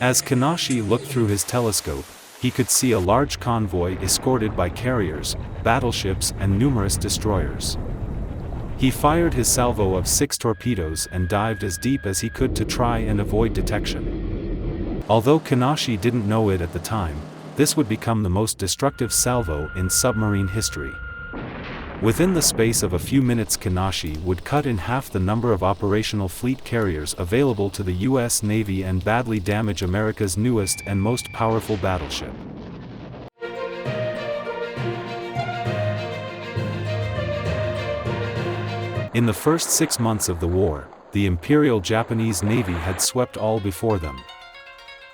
As Kinashi looked through his telescope, he could see a large convoy escorted by carriers, battleships and numerous destroyers. He fired his salvo of 6 torpedoes and dived as deep as he could to try and avoid detection. Although Kinashi didn't know it at the time, this would become the most destructive salvo in submarine history. Within the space of a few minutes, Kinashi would cut in half the number of operational fleet carriers available to the U.S. Navy and badly damage America's newest and most powerful battleship. In the first 6 months of the war, the Imperial Japanese Navy had swept all before them.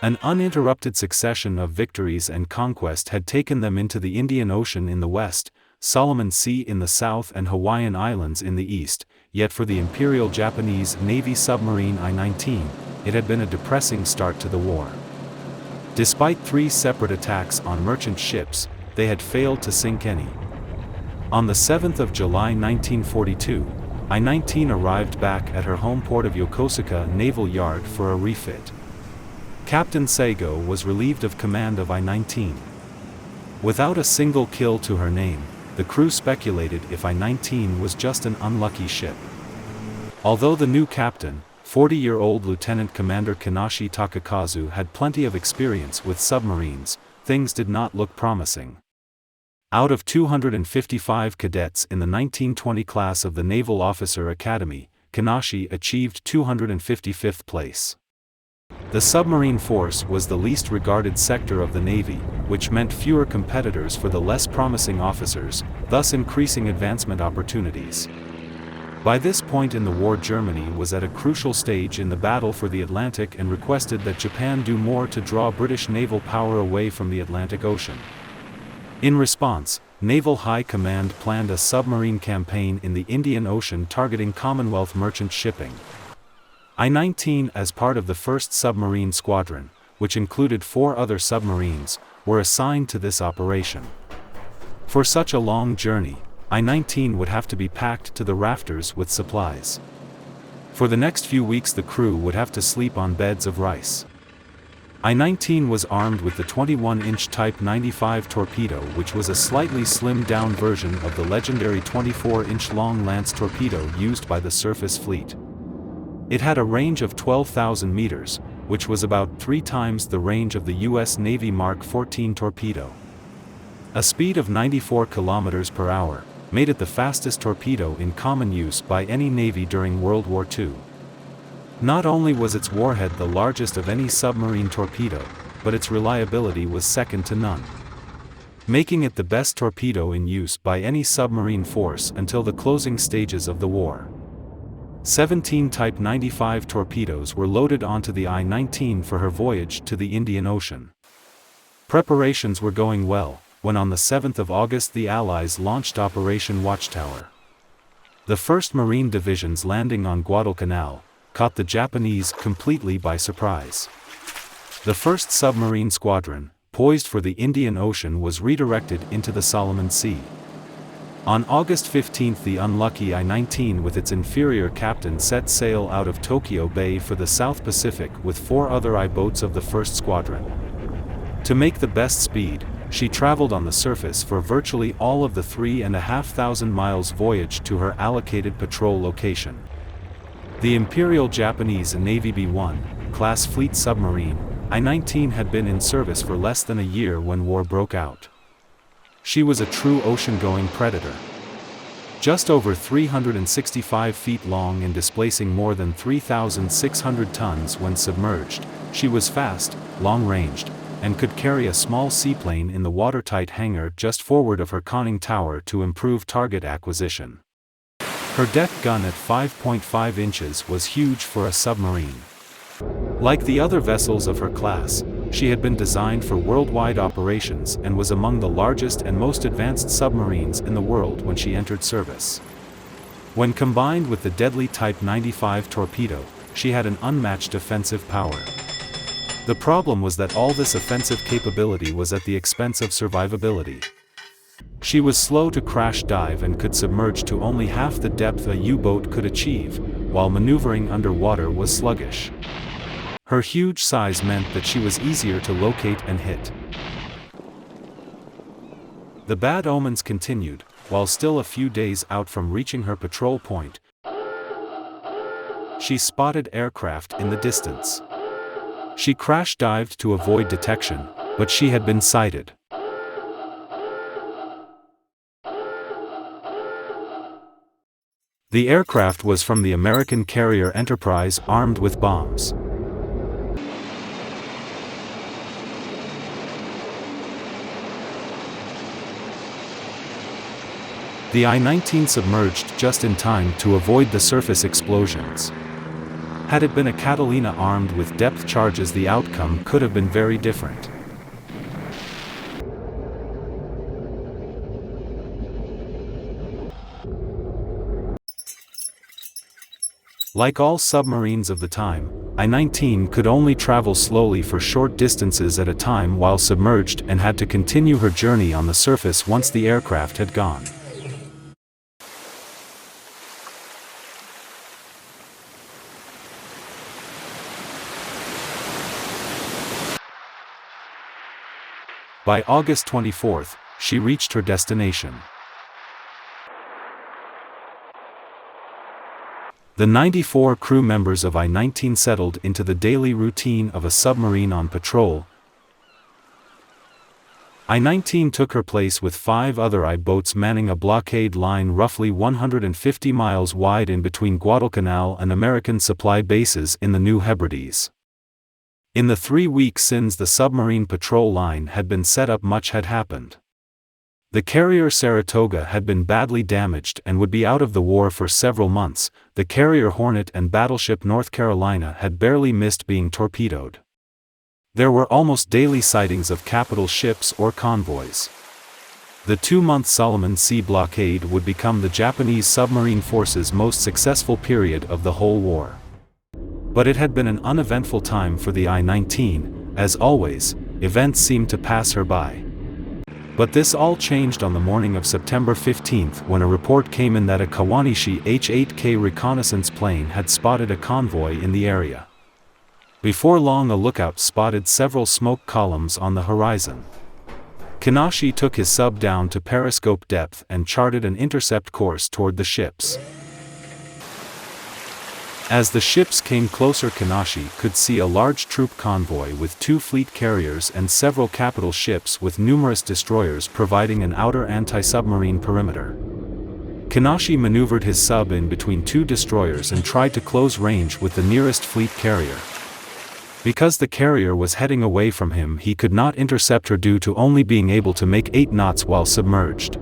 An uninterrupted succession of victories and conquest had taken them into the Indian Ocean in the west, Solomon Sea in the south and Hawaiian Islands in the east, yet for the Imperial Japanese Navy submarine I-19, it had been a depressing start to the war. Despite 3 separate attacks on merchant ships, they had failed to sink any. On the 7th of July 1942, I-19 arrived back at her home port of Yokosuka Naval Yard for a refit. Captain Sago was relieved of command of I-19. Without a single kill to her name, the crew speculated if I-19 was just an unlucky ship. Although the new captain, 40-year-old Lieutenant Commander Kinashi Takakazu, had plenty of experience with submarines, things did not look promising. Out of 255 cadets in the 1920 class of the Naval Officer Academy, Kinashi achieved 255th place. The submarine force was the least regarded sector of the Navy, which meant fewer competitors for the less promising officers, thus increasing advancement opportunities. By this point in the war, Germany was at a crucial stage in the battle for the Atlantic and requested that Japan do more to draw British naval power away from the Atlantic Ocean. In response, Naval High Command planned a submarine campaign in the Indian Ocean targeting Commonwealth merchant shipping. I-19, as part of the 1st Submarine Squadron, which included 4 other submarines, were assigned to this operation. For such a long journey, I-19 would have to be packed to the rafters with supplies. For the next few weeks, the crew would have to sleep on beds of rice. I-19 was armed with the 21-inch Type 95 torpedo, which was a slightly slimmed-down version of the legendary 24-inch long Lance torpedo used by the surface fleet. It had a range of 12,000 meters, which was about 3 times the range of the U.S. Navy Mark 14 torpedo. A speed of 94 kilometers per hour made it the fastest torpedo in common use by any navy during World War II. Not only was its warhead the largest of any submarine torpedo, but its reliability was second to none, making it the best torpedo in use by any submarine force until the closing stages of the war. 17 Type 95 torpedoes were loaded onto the I-19 for her voyage to the Indian Ocean. Preparations were going well, when on the 7th of August the Allies launched Operation Watchtower. The 1st Marine Division's landing on Guadalcanal caught the Japanese completely by surprise. The 1st Submarine Squadron, poised for the Indian Ocean, was redirected into the Solomon Sea. On August 15, the unlucky I-19 with its inferior captain set sail out of Tokyo Bay for the South Pacific with 4 other I-boats of the 1st Squadron. To make the best speed, she traveled on the surface for virtually all of the 3,500 miles voyage to her allocated patrol location. The Imperial Japanese Navy B-1 class fleet submarine, I-19 had been in service for less than a year when war broke out. She was a true ocean-going predator. Just over 365 feet long and displacing more than 3,600 tons when submerged, she was fast, long-ranged, and could carry a small seaplane in the watertight hangar just forward of her conning tower to improve target acquisition. Her deck gun at 5.5 inches was huge for a submarine. Like the other vessels of her class, she had been designed for worldwide operations and was among the largest and most advanced submarines in the world when she entered service. When combined with the deadly Type 95 torpedo, she had an unmatched offensive power. The problem was that all this offensive capability was at the expense of survivability. She was slow to crash dive and could submerge to only half the depth a U-boat could achieve, while maneuvering underwater was sluggish. Her huge size meant that she was easier to locate and hit. The bad omens continued. While still a few days out from reaching her patrol point, she spotted aircraft in the distance. She crash-dived to avoid detection, but she had been sighted. The aircraft was from the American carrier Enterprise, armed with bombs. The I-19 submerged just in time to avoid the surface explosions. Had it been a Catalina armed with depth charges, the outcome could have been very different. Like all submarines of the time, I-19 could only travel slowly for short distances at a time while submerged and had to continue her journey on the surface once the aircraft had gone. By August 24, she reached her destination. The 94 crew members of I-19 settled into the daily routine of a submarine on patrol. I-19 took her place with 5 other I-boats manning a blockade line roughly 150 miles wide in between Guadalcanal and American supply bases in the New Hebrides. In the 3 weeks since the submarine patrol line had been set up, much had happened. The carrier Saratoga had been badly damaged and would be out of the war for several months. The carrier Hornet and battleship North Carolina had barely missed being torpedoed. There were almost daily sightings of capital ships or convoys. The 2-month Solomon Sea blockade would become the Japanese submarine force's most successful period of the whole war. But it had been an uneventful time for the I-19. As always, events seemed to pass her by. But this all changed on the morning of September 15 when a report came in that a Kawanishi H-8K reconnaissance plane had spotted a convoy in the area. Before long, a lookout spotted several smoke columns on the horizon. Kinashi took his sub down to periscope depth and charted an intercept course toward the ships. As the ships came closer, Kinashi could see a large troop convoy with 2 fleet carriers and several capital ships with numerous destroyers providing an outer anti-submarine perimeter. Kinashi maneuvered his sub in between 2 destroyers and tried to close range with the nearest fleet carrier. Because the carrier was heading away from him, he could not intercept her due to only being able to make 8 knots while submerged.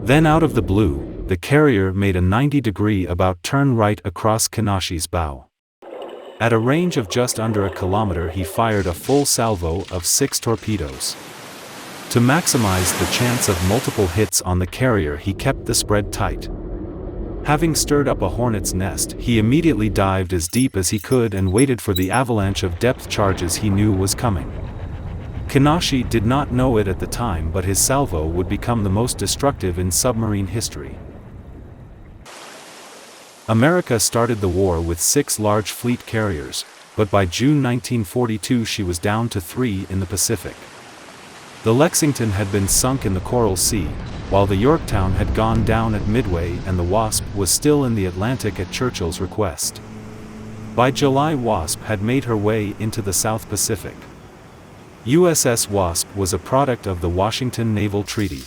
Then out of the blue, the carrier made a 90-degree about turn right across Kinashi's bow. At a range of just under a kilometer, he fired a full salvo of 6 torpedoes. To maximize the chance of multiple hits on the carrier, he kept the spread tight. Having stirred up a hornet's nest, he immediately dived as deep as he could and waited for the avalanche of depth charges he knew was coming. Kinashi did not know it at the time, but his salvo would become the most destructive in submarine history. America started the war with 6 large fleet carriers, but by June 1942 she was down to 3 in the Pacific. The Lexington had been sunk in the Coral Sea, while the Yorktown had gone down at Midway, and the Wasp was still in the Atlantic at Churchill's request. By July, Wasp had made her way into the South Pacific. USS Wasp was a product of the Washington Naval Treaty.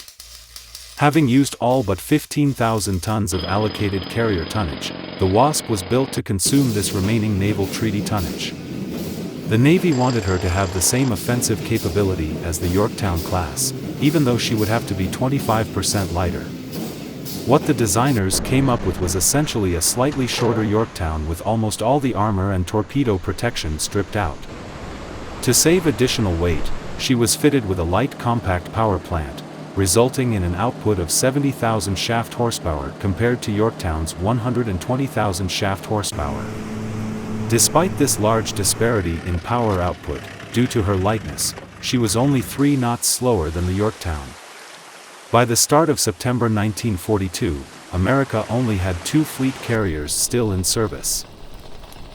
Having used all but 15,000 tons of allocated carrier tonnage, the Wasp was built to consume this remaining naval treaty tonnage. The Navy wanted her to have the same offensive capability as the Yorktown class, even though she would have to be 25% lighter. What the designers came up with was essentially a slightly shorter Yorktown with almost all the armor and torpedo protection stripped out. To save additional weight, she was fitted with a light compact power plant, resulting in an output of 70,000 shaft horsepower compared to Yorktown's 120,000 shaft horsepower. Despite this large disparity in power output, due to her lightness, she was only 3 knots slower than the Yorktown. By the start of September 1942, America only had 2 fleet carriers still in service.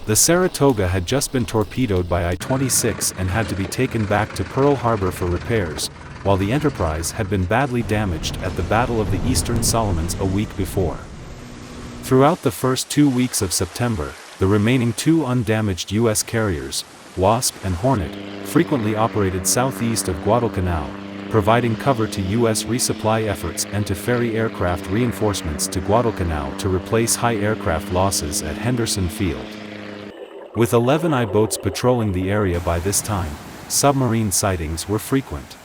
The Saratoga had just been torpedoed by I-26 and had to be taken back to Pearl Harbor for repairs, while the Enterprise had been badly damaged at the Battle of the Eastern Solomons a week before. Throughout the first 2 weeks of September, the remaining 2 undamaged U.S. carriers, Wasp and Hornet, frequently operated southeast of Guadalcanal, providing cover to U.S. resupply efforts and to ferry aircraft reinforcements to Guadalcanal to replace high aircraft losses at Henderson Field. With 11 I-boats patrolling the area by this time, submarine sightings were frequent.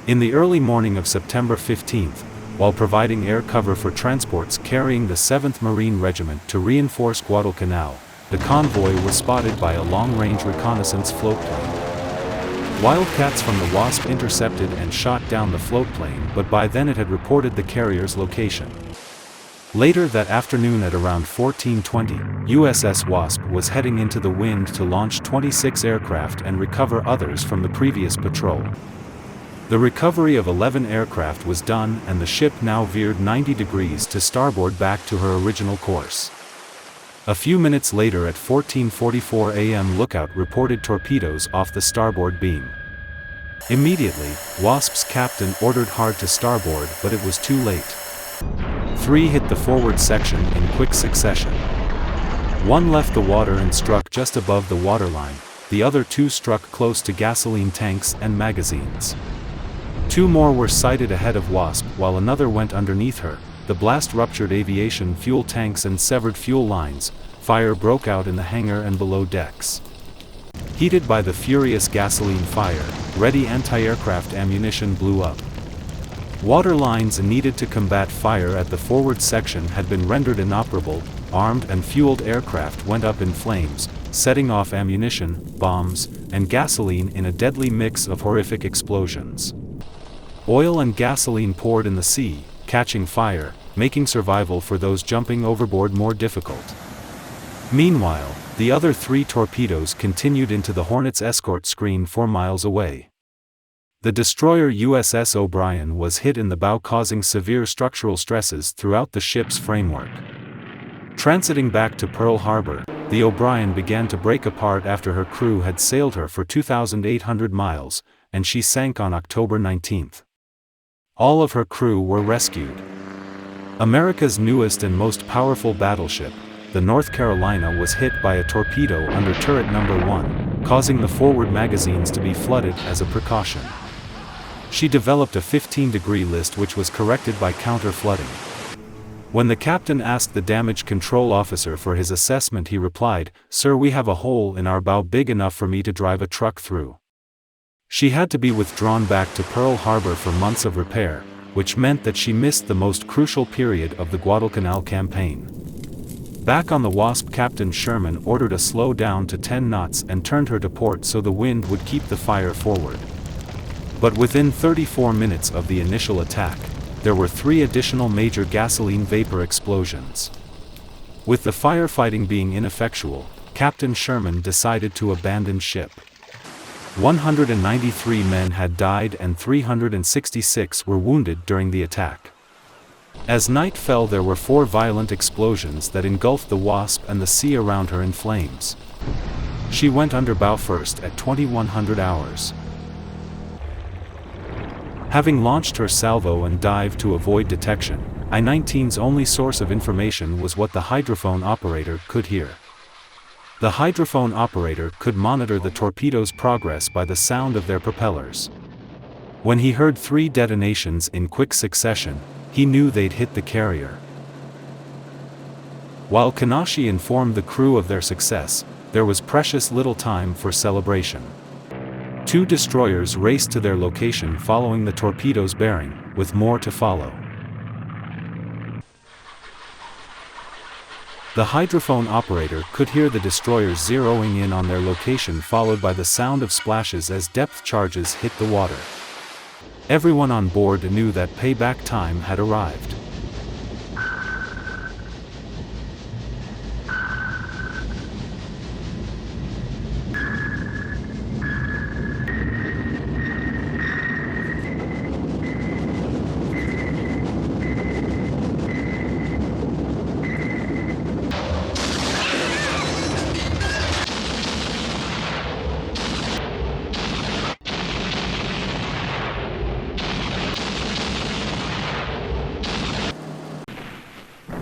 In the early morning of September 15th, while providing air cover for transports carrying the 7th Marine Regiment to reinforce Guadalcanal, the convoy was spotted by a long-range reconnaissance floatplane. Wildcats from the Wasp intercepted and shot down the floatplane, but by then it had reported the carrier's location. Later that afternoon at around 14:20, USS Wasp was heading into the wind to launch 26 aircraft and recover others from the previous patrol. The recovery of 11 aircraft was done and the ship now veered 90 degrees to starboard back to her original course. A few minutes later at 14:44 a.m. Lookout reported torpedoes off the starboard beam. Immediately, Wasp's captain ordered hard to starboard, but it was too late. 3 hit the forward section in quick succession. 1 left the water and struck just above the waterline, the other 2 struck close to gasoline tanks and magazines. 2 more were sighted ahead of Wasp while another went underneath her. The blast ruptured aviation fuel tanks and severed fuel lines. Fire broke out in the hangar and below decks. Heated by the furious gasoline fire, ready anti-aircraft ammunition blew up. Water lines needed to combat fire at the forward section had been rendered inoperable. Armed and fueled aircraft went up in flames, setting off ammunition, bombs, and gasoline in a deadly mix of horrific explosions. Oil and gasoline poured in the sea, catching fire, making survival for those jumping overboard more difficult. Meanwhile, the other 3 torpedoes continued into the Hornet's escort screen 4 miles away. The destroyer USS O'Brien was hit in the bow, causing severe structural stresses throughout the ship's framework. Transiting back to Pearl Harbor, the O'Brien began to break apart after her crew had sailed her for 2,800 miles, and she sank on October 19th. All of her crew were rescued. America's newest and most powerful battleship, the North Carolina, was hit by a torpedo under turret number 1, causing the forward magazines to be flooded as a precaution. She developed a 15-degree list which was corrected by counter-flooding. When the captain asked the damage control officer for his assessment, he replied, "Sir, we have a hole in our bow big enough for me to drive a truck through." She had to be withdrawn back to Pearl Harbor for months of repair, which meant that she missed the most crucial period of the Guadalcanal campaign. Back on the Wasp, Captain Sherman ordered a slow down to 10 knots and turned her to port so the wind would keep the fire forward. But within 34 minutes of the initial attack, there were 3 additional major gasoline vapor explosions. With the firefighting being ineffectual, Captain Sherman decided to abandon ship. 193 men had died and 366 were wounded during the attack. As night fell, there were 4 violent explosions that engulfed the Wasp and the sea around her in flames. She went under bow first at 2100 hours. Having launched her salvo and dived to avoid detection, I-19's only source of information was what the hydrophone operator could hear. The hydrophone operator could monitor the torpedoes' progress by the sound of their propellers. When he heard 3 detonations in quick succession, he knew they'd hit the carrier. While Kinashi informed the crew of their success, there was precious little time for celebration. 2 destroyers raced to their location following the torpedo's bearing, with more to follow. The hydrophone operator could hear the destroyers zeroing in on their location, followed by the sound of splashes as depth charges hit the water. Everyone on board knew that payback time had arrived.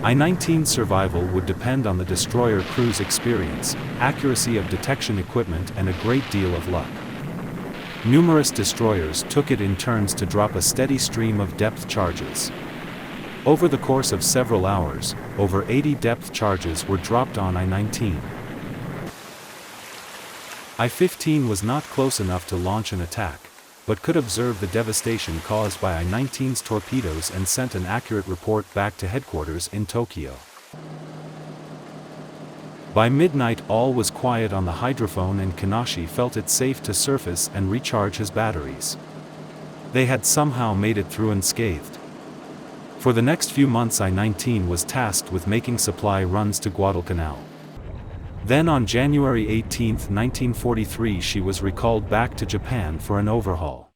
I-19's survival would depend on the destroyer crew's experience, accuracy of detection equipment and a great deal of luck. Numerous destroyers took it in turns to drop a steady stream of depth charges. Over the course of several hours, over 80 depth charges were dropped on I-19. I-15 was not close enough to launch an attack, but could observe the devastation caused by I-19's torpedoes and sent an accurate report back to headquarters in Tokyo. By midnight all was quiet on the hydrophone and Kinashi felt it safe to surface and recharge his batteries. They had somehow made it through unscathed. For the next few months I-19 was tasked with making supply runs to Guadalcanal. Then on January 18, 1943 she was recalled back to Japan for an overhaul.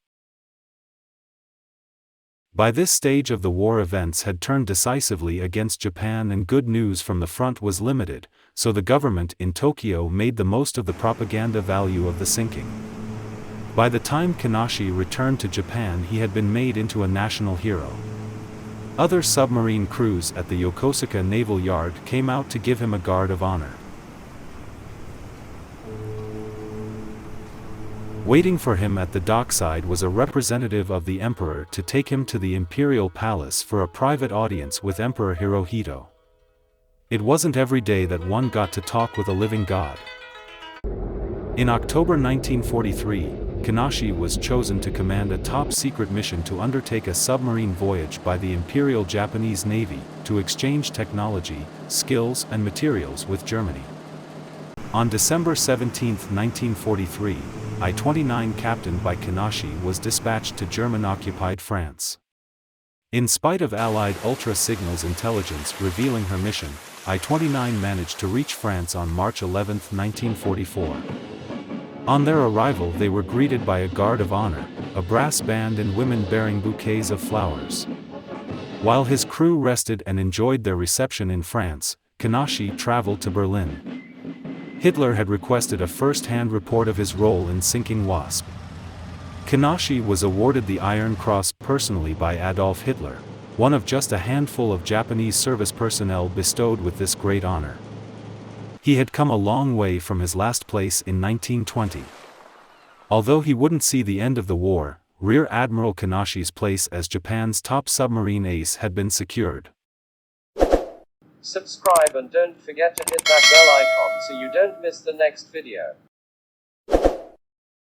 By this stage of the war events had turned decisively against Japan and good news from the front was limited, so the government in Tokyo made the most of the propaganda value of the sinking. By the time Kinashi returned to Japan he had been made into a national hero. Other submarine crews at the Yokosuka Naval Yard came out to give him a guard of honor. Waiting for him at the dockside was a representative of the emperor to take him to the imperial palace for a private audience with Emperor Hirohito. It wasn't every day that one got to talk with a living god. In October 1943, Kinashi was chosen to command a top-secret mission to undertake a submarine voyage by the Imperial Japanese Navy to exchange technology, skills and materials with Germany. On December 17, 1943, I-29 captained by Kinashi was dispatched to German-occupied France. In spite of Allied ultra-signals intelligence revealing her mission, I-29 managed to reach France on March 11, 1944. On their arrival they were greeted by a guard of honor, a brass band and women bearing bouquets of flowers. While his crew rested and enjoyed their reception in France, Kinashi traveled to Berlin. Hitler had requested a first-hand report of his role in sinking Wasp. Kinashi was awarded the Iron Cross personally by Adolf Hitler, one of just a handful of Japanese service personnel bestowed with this great honor. He had come a long way from his last place in 1920. Although he wouldn't see the end of the war, Rear Admiral Kinashi's place as Japan's top submarine ace had been secured. Subscribe and don't forget to hit that bell icon so you don't miss the next video.